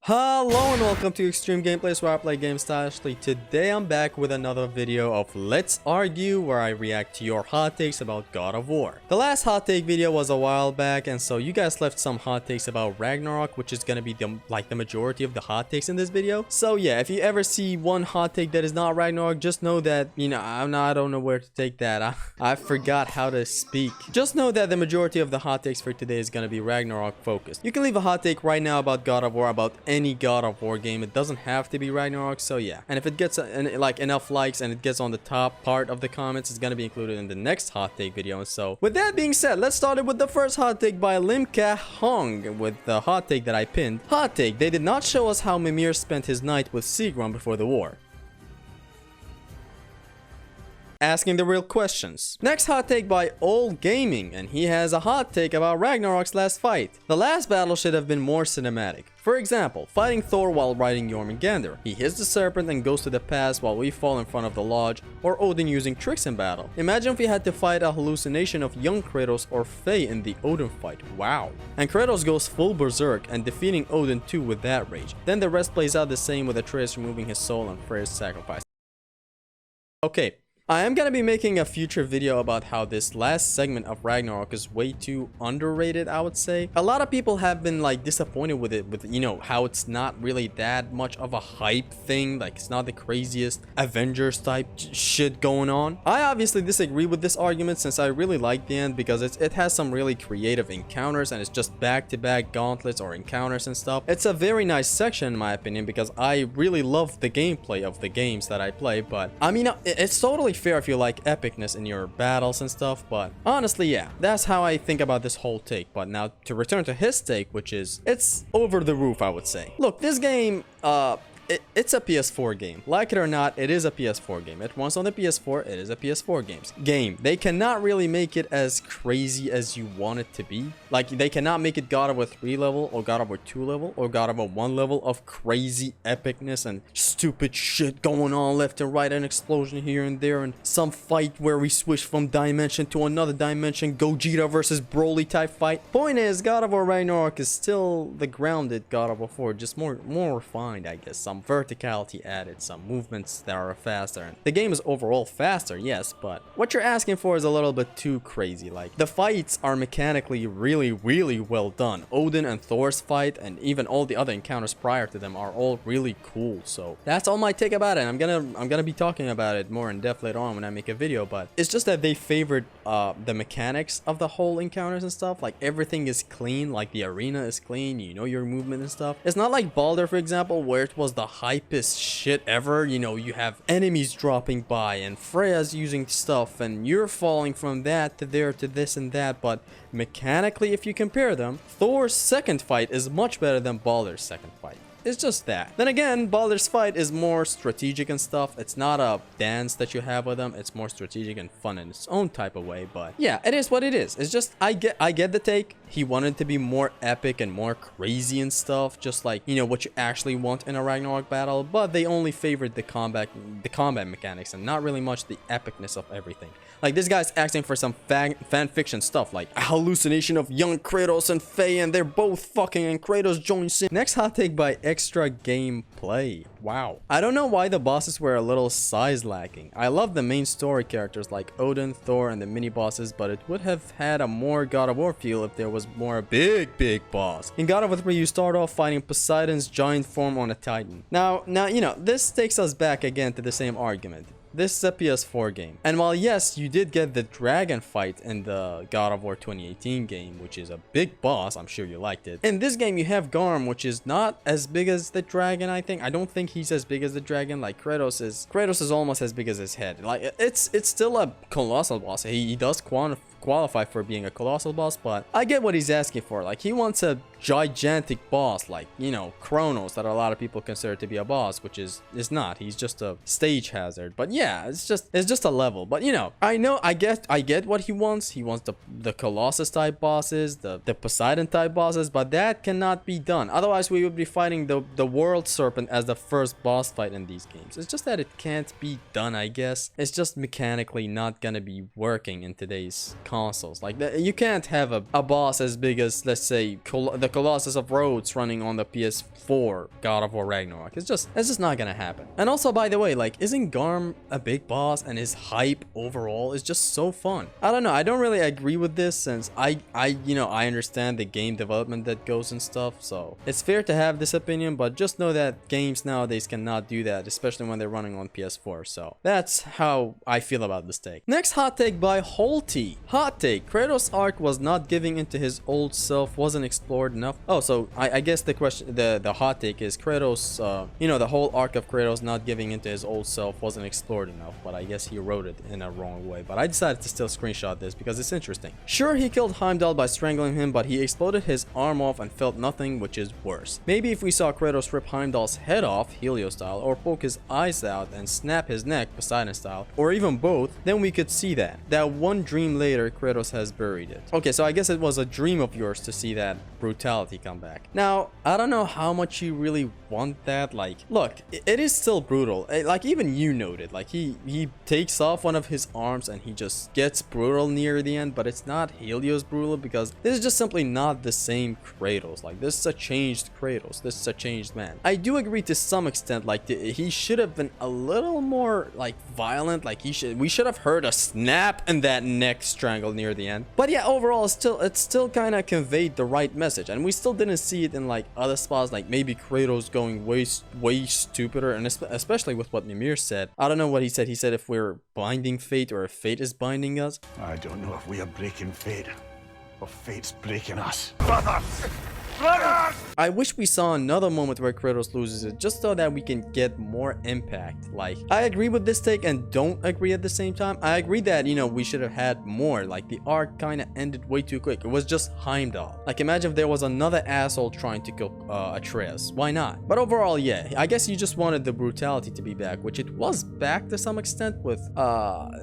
Hello and welcome to Extreme Gameplays, where I play games stylishly. Today I'm back with another video of Let's Argue, where I react to your hot takes about God of War. The last hot take video was a while back, and so you guys left some hot takes about Ragnarok, which is gonna be the majority of the hot takes in this video. So yeah, if you ever see one hot take that is not Ragnarok, just know that, I don't know where to take that. I forgot how to speak. Just know that the majority of the hot takes for today is gonna be Ragnarok focused. You can leave a hot take right now about God of War, about any God of War game. It doesn't have to be Ragnarok, so yeah. And if it gets enough likes and it gets on the top part of the comments, it's gonna be included in the next hot take video. So with that being said, let's start it with the first hot take by Limka Hong with the hot take that I pinned. Hot take: they did not show us how Mimir spent his night with Sigrun before the war. Asking the real questions. Next hot take by Old Gaming, and he has a hot take about Ragnarok's last fight. The last battle should have been more cinematic. For example, fighting Thor while riding Jormungandr. He hits the serpent and goes to the pass while we fall in front of the lodge, or Odin using tricks in battle. Imagine if we had to fight a hallucination of young Kratos or Faye in the Odin fight. Wow. And Kratos goes full berserk and defeating Odin too with that rage. Then the rest plays out the same with Atreus removing his soul and Freyr's sacrifice. Okay. I am gonna be making a future video about how this last segment of Ragnarok is way too underrated, I would say. A lot of people have been disappointed with it, with how it's not really that much of a hype thing, it's not the craziest Avengers type shit going on. I obviously disagree with this argument, since I really like the end because it has some really creative encounters, and it's just back-to-back gauntlets or encounters and stuff. It's a very nice section in my opinion because I really love the gameplay of the games that I play, but I mean, it's totally fair if you like epicness in your battles and stuff, but honestly, yeah, that's how I think about this whole take. But now to return to his take, which is, it's over the roof, I would say. Look, this game, it's a PS4 game. Like it or not, it is a PS4 game. It runs on the PS4, it is a PS4 game. They cannot really make it as crazy as you want it to be. They cannot make it God of War 3 level, or God of War 2 level, or God of War 1 level of crazy epicness and stupid shit going on left and right, an explosion here and there, and some fight where we switch from dimension to another dimension, Gogeta versus Broly type fight. Point is, God of War Ragnarok is still the grounded God of War 4, just more refined, I guess. Some verticality added, some movements that are faster, and the game is overall faster, yes, but what you're asking for is a little bit too crazy. The fights are mechanically really well done. Odin and Thor's fight, and even all the other encounters prior to them, are all really cool. So that's all my take about it. I'm gonna be talking about it more in depth later on when I make a video, but it's just that they favored the mechanics of the whole encounters and stuff. Everything is clean, the arena is clean, your movement and stuff. It's not like Baldur, for example, where it was the hypest shit ever. You have enemies dropping by and Freya's using stuff and you're falling from that to there to this and that, but mechanically, if you compare them, Thor's second fight is much better than Baldur's second fight. It's just that. Then again, Baldur's fight is more strategic and stuff. It's not a dance that you have with them. It's more strategic and fun in its own type of way. But yeah, it is what it is. It's just, I get the take. He wanted to be more epic and more crazy and stuff, just what you actually want in a Ragnarok battle. But they only favored the combat mechanics and not really much the epicness of everything. This guy's asking for some fan fiction stuff, a hallucination of young Kratos and Faye, and they're both fucking, and Kratos joins in. Next hot take by Extra Gameplay. Wow. I don't know why the bosses were a little size lacking. I love the main story characters like Odin, Thor, and the mini bosses, but it would have had a more God of War feel if there was more big boss. In God of War 3, you start off fighting Poseidon's giant form on a Titan. Now, this takes us back again to the same argument. This is a PS4 game. And while yes, you did get the dragon fight in the God of War 2018 game, which is a big boss, I'm sure you liked it. In this game, you have Garm, which is not as big as the dragon, I think. I don't think he's as big as the dragon. Kratos is almost as big as his head. It's still a colossal boss. He does qualify for being a colossal boss, but I get what he's asking for. He wants a gigantic boss, Kronos, that a lot of people consider to be a boss, which is not. He's just a stage hazard. But yeah, it's just a level. But I get what he wants. He wants the Colossus type bosses, the Poseidon type bosses, but that cannot be done. Otherwise, we would be fighting the world serpent as the first boss fight in these games. It's just that it can't be done, I guess. It's just mechanically not gonna be working in today's consoles. You can't have a boss as big as, let's say, the Colossus of Rhodes running on the PS4 God of War Ragnarok. It's just not gonna happen. And also, by the way, like, isn't Garm a big boss, and his hype overall is just so fun? I don't know, I don't really agree with this, since I understand the game development that goes and stuff, so it's fair to have this opinion, but just know that games nowadays cannot do that, especially when they're running on PS4. So that's how I feel about this take. Next hot take by Holty. Hot take: Kratos' arc was not giving into his old self, wasn't explored enough. Oh, so I guess the question, the hot take is Kratos, the whole arc of Kratos not giving into his old self wasn't explored enough, but I guess he wrote it in a wrong way. But I decided to still screenshot this because it's interesting. Sure, he killed Heimdall by strangling him, but he exploded his arm off and felt nothing, which is worse. Maybe if we saw Kratos rip Heimdall's head off, Helio style, or poke his eyes out and snap his neck, Poseidon style, or even both, then we could see that. That one dream later, Kratos has buried it. Okay, so I guess it was a dream of yours to see that brutality come back. Now, I don't know how much you really want that. Like, look, it is still brutal. Like, even you noted, like, he takes off one of his arms and he just gets brutal near the end, but it's not Helios brutal, because this is just simply not the same Kratos. Like, this is a changed Kratos. This is a changed man. I do agree to some extent, like, he should have been a little more, like, violent. Like, we should have heard a snap and that neck strangle near the end. But yeah, overall, it's still kind of conveyed the right message, and we still didn't see it in, like, other spots, like maybe Kratos going way stupider, and especially with what Mimir said. I don't know what he said. He said if we're binding fate, or if fate is binding us. I don't know if we are breaking fate, or fate's breaking us. Brothers! Brothers! I wish we saw another moment where Kratos loses it, just so that we can get more impact. Like, I agree with this take and don't agree at the same time. I agree that, we should have had more. Like, the arc kind of ended way too quick. It was just Heimdall. Like, imagine if there was another asshole trying to kill Atreus. Why not? But overall, yeah, I guess you just wanted the brutality to be back, which it was back to some extent with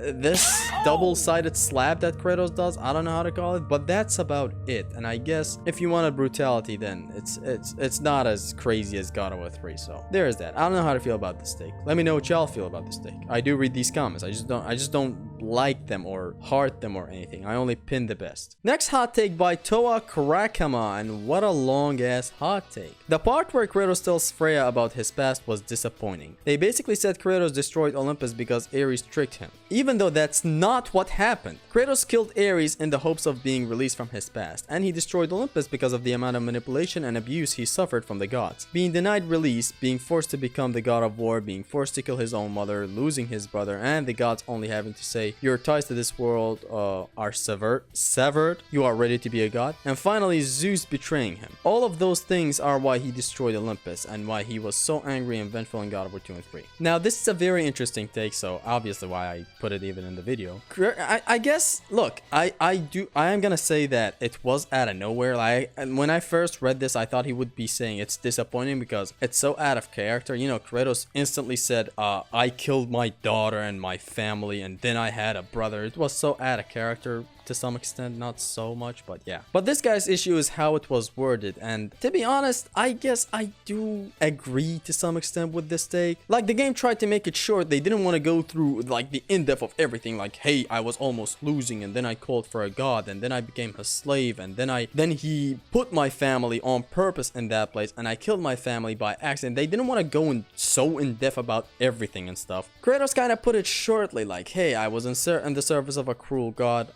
this double-sided slap that Kratos does. I don't know how to call it, but that's about it. And I guess if you wanted brutality, then it's not as crazy as God of War 3. So there is that. I don't know how to feel about this take. Let me know what y'all feel about this take. I do read these comments. I just don't like them or heart them or anything. I only pin the best. Next hot take by Toa Karakama, and what a long ass hot take. The part where Kratos tells Freya about his past was disappointing. They basically said Kratos destroyed Olympus because Ares tricked him, even though that's not what happened. Kratos killed Ares in the hopes of being released from his past, and he destroyed Olympus because of the amount of manipulation and abuse he suffered from the gods. Being denied release, being forced to become the god of war, being forced to kill his own mother, losing his brother, and the gods only having to say, your ties to this world are severed, you are ready to be a god, and finally Zeus betraying him. All of those things are why he destroyed Olympus, and why he was so angry and vengeful in God of War 2 and 3. Now, this is a very interesting take, so obviously why I put it even in the video. I guess, look, I am gonna say that it was out of nowhere. When I first read this, I thought he would be saying it's disappointing because it's so out of character. Kratos instantly said, I killed my daughter and my family, and then I had a brother. It was so out of character to some extent, not so much, but yeah. But this guy's issue is how it was worded, and to be honest, I guess I do agree to some extent with this take. Like, the game tried to make it short. They didn't want to go through like the in-depth of everything, like, hey, I was almost losing, and then I called for a god, and then I became a slave, and then he put my family on purpose in that place, and I killed my family by accident. They didn't want to go so in-depth about everything and stuff. Kratos kind of put it shortly, like, hey, I was in the service of a cruel god.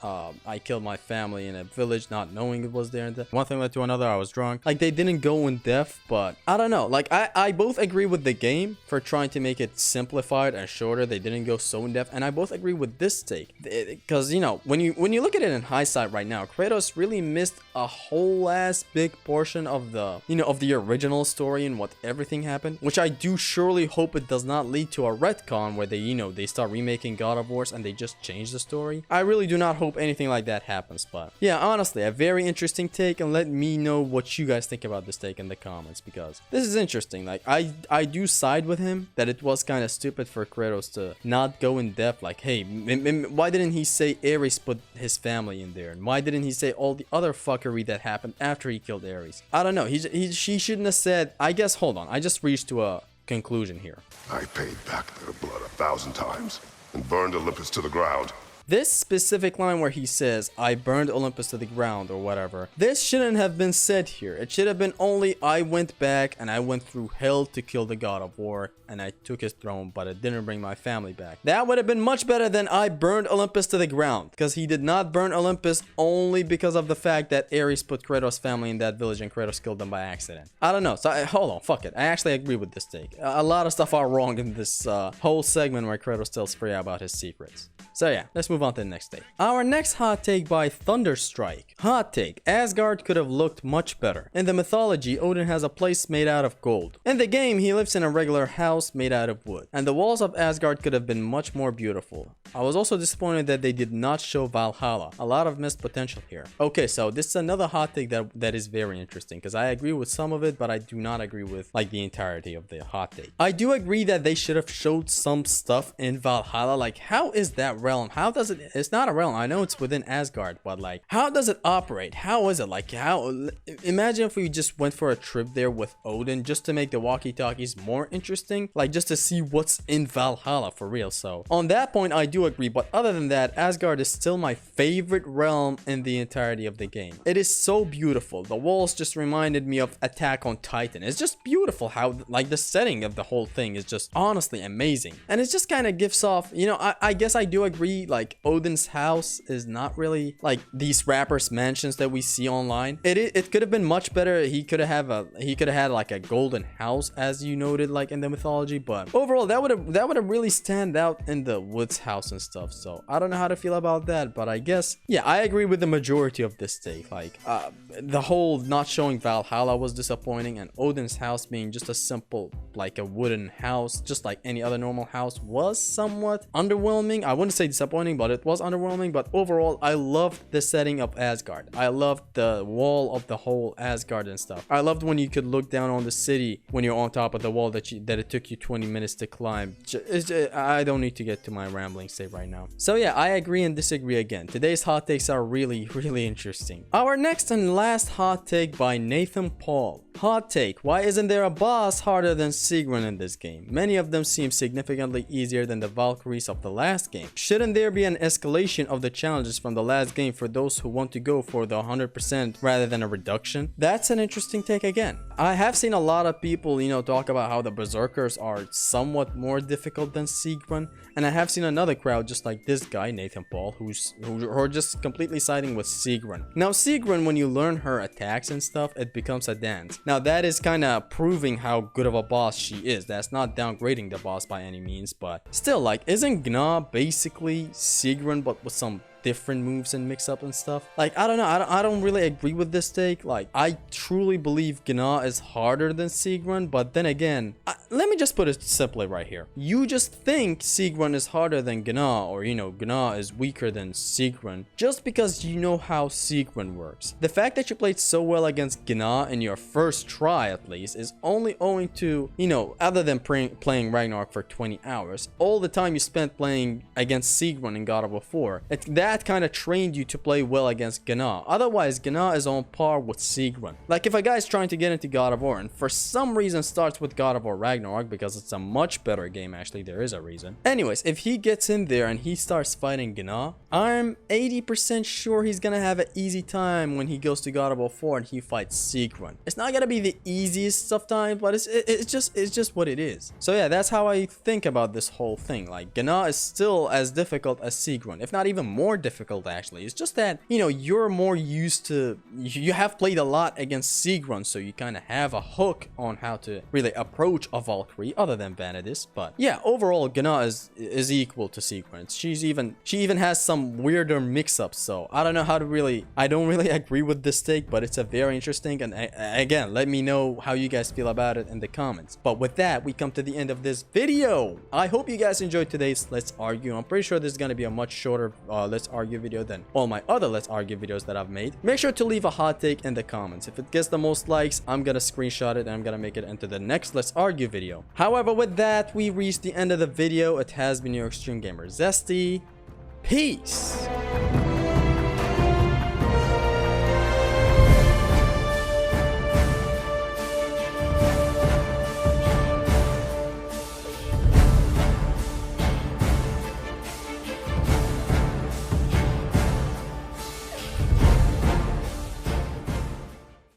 I killed my family in a village not knowing it was there. One thing led to another, I was drunk. Like, they didn't go in depth, but I don't know. Like, I both agree with the game for trying to make it simplified and shorter. They didn't go so in depth, and I both agree with this take, because when you look at it in hindsight right now, Kratos really missed a whole ass big portion of the of the original story and what everything happened, which I do surely hope it does not lead to a retcon where they start remaking God of Wars and they just change the story. I really do not hope anything like that happens. But yeah, honestly, a very interesting take, and let me know what you guys think about this take in the comments, because this is interesting. Like, I do side with him that it was kind of stupid for Kratos to not go in depth, like, hey, why didn't he say Ares put his family in there, and why didn't he say all the other fuckery that happened after he killed Ares? I don't know. She shouldn't have said. I guess, hold on, I just reached to a conclusion here. I paid back their blood 1,000 times and burned Olympus to the ground. This specific line where he says, I burned Olympus to the ground or whatever, this shouldn't have been said here. It should have been only, I went back and I went through hell to kill the God of War and I took his throne, but it didn't bring my family back. That would have been much better than I burned Olympus to the ground, because he did not burn Olympus only because of the fact that Ares put Kratos' family in that village and Kratos killed them by accident. I don't know. So hold on, fuck it. I actually agree with this take. A lot of stuff are wrong in this whole segment where Kratos tells Freya about his secrets. So yeah, let's move on to the next take. Our next hot take by Thunderstrike. Hot take: Asgard could have looked much better. In the mythology, Odin has a place made out of gold. In the game, he lives in a regular house made out of wood. And the walls of Asgard could have been much more beautiful. I was also disappointed that they did not show Valhalla. A lot of missed potential here. Okay, so this is another hot take that is very interesting, because I agree with some of it, but I do not agree with like the entirety of the hot take. I do agree that they should have showed some stuff in Valhalla. Like, how is that realm? How does it? It's not a realm. I know it's within Asgard, but like, how does it operate? How is it? Like, how? Imagine if we just went for a trip there with Odin just to make the walkie-talkies more interesting, like just to see what's in Valhalla for real. So on that point, I do agree. But other than that, Asgard is still my favorite realm in the entirety of the game. It is so beautiful. The walls just reminded me of Attack on Titan. It's just beautiful how like the setting of the whole thing is just honestly amazing. And it just kind of gives off, you know, I guess I do agree, like Odin's house is not really like these rappers' mansions that we see online. It could have been much better. He could have had like a golden house, as you noted, like in the mythology, but overall that would have really stand out in the woods house and stuff. So I don't know how to feel about that, but I guess yeah, I agree with the majority of this take. Like the whole not showing Valhalla was disappointing, and Odin's house being just a simple like a wooden house just like any other normal house was somewhat underwhelming. I wouldn't say disappointing, but it was underwhelming. But overall, I loved the setting of Asgard. I loved the wall of the whole Asgard and stuff. I loved when you could look down on the city when you're on top of the wall that it took you 20 minutes to climb. I don't need to get to my rambling state right now. So yeah, I agree and disagree again. Today's hot takes are really interesting. Our next and last hot take by Nathan Paul. Hot take: why isn't there a boss harder than Sigrun in this game? Many of them seem significantly easier than the Valkyries of the last game. Shouldn't there be an escalation of the challenges from the last game for those who want to go for the 100% rather than a reduction? That's an interesting take again. I have seen a lot of people, you know, talk about how the Berserkers are somewhat more difficult than Sigrun, and I have seen another crowd just like this guy, Nathan Paul, who are just completely siding with Sigrun. Now Sigrun, when you learn her attacks and stuff, it becomes a dance. Now that is kind of proving how good of a boss she is. That's not downgrading the boss by any means, but still, like, isn't Gna basically Sigrun but with some different moves and mix up and stuff? Like, I don't know, I don't really agree with this take. Like, I truly believe Gna is harder than Sigrun, but then again, let me just put it simply right here. You just think Sigrun is harder than Gna, or you know, Gna is weaker than Sigrun just because you know how Sigrun works. The fact that you played so well against Gna in your first try at least is only owing to, you know, other than playing Ragnarok for 20 hours, all the time you spent playing against Sigrun in God of War 4. That kind of trained you to play well against Gna. Otherwise, Gna is on par with Sigrun. Like, if a guy's trying to get into God of War and for some reason starts with God of War Ragnarok because it's a much better game, actually, there is a reason. Anyways, if he gets in there and he starts fighting Gna, I'm 80% sure he's gonna have an easy time when he goes to God of War 4 and he fights Sigrun. It's not gonna be the easiest of times, but it's just what it is. So yeah, that's how I think about this whole thing. Like, Gna is still as difficult as Sigrun, if not even more difficult actually. It's just that, you know, you're more used to, you have played a lot against Sigrun, so you kind of have a hook on how to really approach a Valkyrie other than Vanadis. But yeah, overall Gna is equal to Sigrun. She even has some weirder mix-ups, so I don't know how to really, I don't really agree with this take, but it's a very interesting, and again, let me know how you guys feel about it in the comments. But with that, we come to the end of this video. I hope you guys enjoyed today's Let's Argue. I'm pretty sure this is going to be a much shorter Let's Argue video than all my other Let's Argue videos that I've made. Make sure to leave a hot take in the comments. If it gets the most likes, I'm gonna screenshot it and I'm gonna make it into the next Let's Argue video. However, with that, we reached the end of the video. It has been your Extreme Gamer Zesty. Peace.